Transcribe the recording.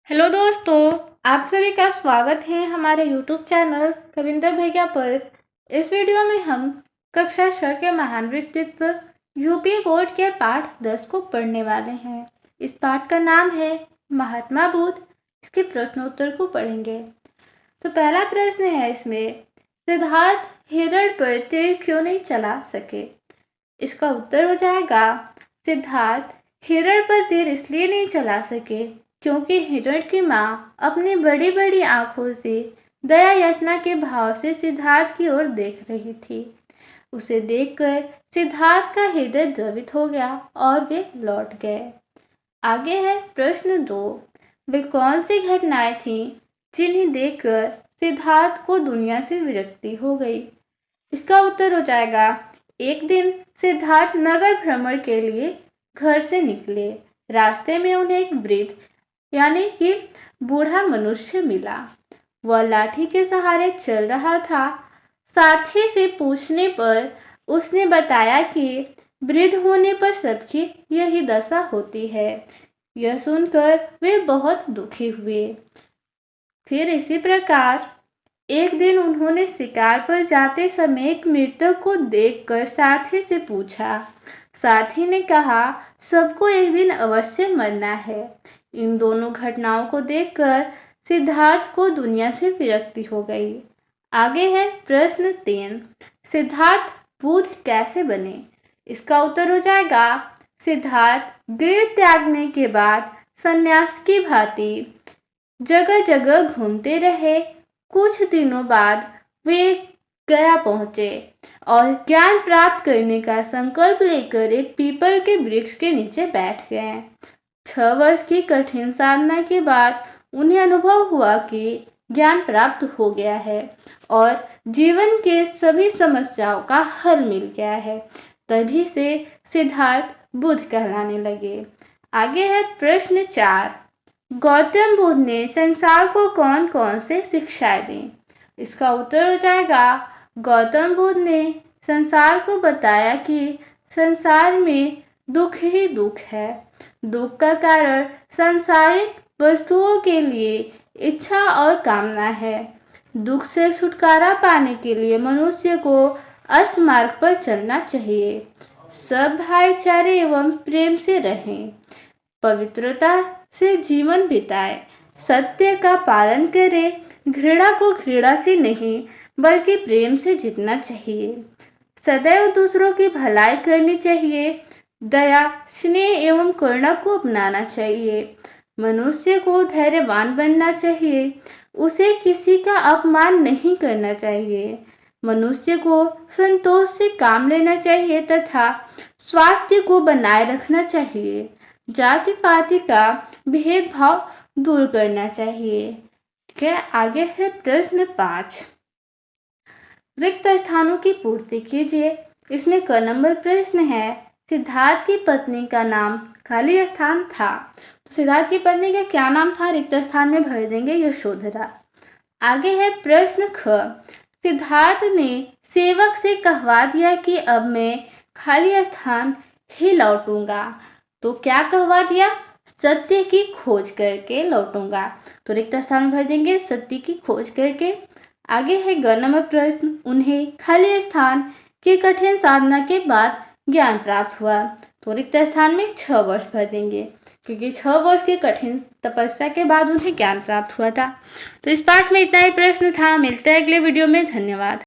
Hello दोस्तों, आप सभी का स्वागत है हमारे YouTube चैनल कविंदर भैया पर। इस वीडियो में हम कक्षा 6 के महान व्यक्तित्व यूपी बोर्ड के पाठ 10 को पढ़ने वाले हैं। इस पाठ का नाम है महात्मा बुद्ध। इसके प्रश्नोत्तर को पढ़ेंगे। तो पहला प्रश्न है इसमें, सिद्धार्थ हिरण पर तीर क्यों नहीं चला सके? इसका उत्तर हो जाएगा, सिद्धार्थ हिरण पर तीर इसलिए नहीं चला सके क्योंकि हिरण की माँ अपनी बड़ी बड़ी आंखों से दया याचना के भाव से सिद्धार्थ की ओर देख रही थी। उसे देखकर सिद्धार्थ का हृदय द्रवित हो गया और वे लौट गए। आगे है प्रश्न 2, वे कौन सी घटनाएं थीं जिन्हें देखकर सिद्धार्थ को दुनिया से विरक्ति हो गई? इसका उत्तर हो जाएगा, एक दिन सिद्धार्थ नगर भ्रमण के लिए घर से निकले। रास्ते में उन्हें एक वृद्ध यानी कि बूढ़ा मनुष्य मिला। वह लाठी के सहारे चल रहा था। साथी से पूछने पर उसने बताया कि वृद्ध होने पर सबकी यही दशा होती है। यह सुनकर वे बहुत दुखी हुए। फिर इसी प्रकार एक दिन उन्होंने शिकार पर जाते समय एक मृतक को देखकर सारथी से पूछा। सारथी ने कहा, सबको एक दिन अवश्य मरना है। इन दोनों घटनाओं को देखकर सिद्धार्थ को दुनिया से विरक्ति हो गई। आगे है प्रश्न 3, सिद्धार्थ बुद्ध कैसे बने? इसका उत्तर हो जाएगा, सिद्धार्थ गृह त्यागने के बाद सन्यास की भांति जगह जगह घूमते रहे। कुछ दिनों बाद वे गया पहुंचे और ज्ञान प्राप्त करने का संकल्प लेकर एक पीपल के वृक्ष के नीचे बैठ गए। 6 वर्ष की कठिन साधना के बाद उन्हें अनुभव हुआ कि ज्ञान प्राप्त हो गया है और जीवन के सभी समस्याओं का हल मिल गया है। तभी से सिद्धार्थ बुद्ध कहलाने लगे। आगे है प्रश्न 4, गौतम बुद्ध ने संसार को कौन कौन से शिक्षाएं दी? इसका उत्तर हो जाएगा, गौतम बुद्ध ने संसार को बताया कि संसार में दुख ही दुख है। दुख का कारण सांसारिक वस्तुओं के लिए इच्छा और कामना है। दुख से छुटकारा पाने के लिए मनुष्य को अष्ट मार्ग पर चलना चाहिए। सब भाईचारे एवं प्रेम से रहें, पवित्रता से जीवन बिताए, सत्य का पालन करें, घृणा को घृणा से नहीं बल्कि प्रेम से जीतना चाहिए। सदैव दूसरों की भलाई करनी चाहिए। दया, स्नेह एवं करुणा को अपनाना चाहिए। मनुष्य को धैर्यवान बनना चाहिए। उसे किसी का अपमान नहीं करना चाहिए। मनुष्य को संतोष से काम लेना चाहिए तथा स्वास्थ्य को बनाए रखना चाहिए। जाति पाति का भेदभाव दूर करना चाहिए। ठीक है, आगे है प्रश्न 5, रिक्त स्थानों की पूर्ति कीजिए। इसमें क नंबर प्रश्न है, सिद्धार्थ की पत्नी का नाम खाली स्थान था। तो सिद्धार्थ की पत्नी का क्या नाम था? रिक्त स्थान में भर देंगे यशोधरा। आगे है प्रश्न ख, सिद्धार्थ ने सेवक से कहवा दिया कि अब मैं खाली स्थान ही लौटूंगा। तो क्या कहवा दिया? सत्य की खोज करके लौटूंगा। तो रिक्त स्थान में भर देंगे सत्य की खोज करके। आगे है ग नंबर प्रश्न, उन्हें खाली स्थान की कठिन साधना के बाद ज्ञान प्राप्त हुआ। तो रिक्त स्थान में 6 वर्ष भर देंगे क्योंकि 6 वर्ष की कठिन तपस्या के बाद उन्हें ज्ञान प्राप्त हुआ था। तो इस पाठ में इतना ही प्रश्न था। मिलते हैं अगले वीडियो में। धन्यवाद।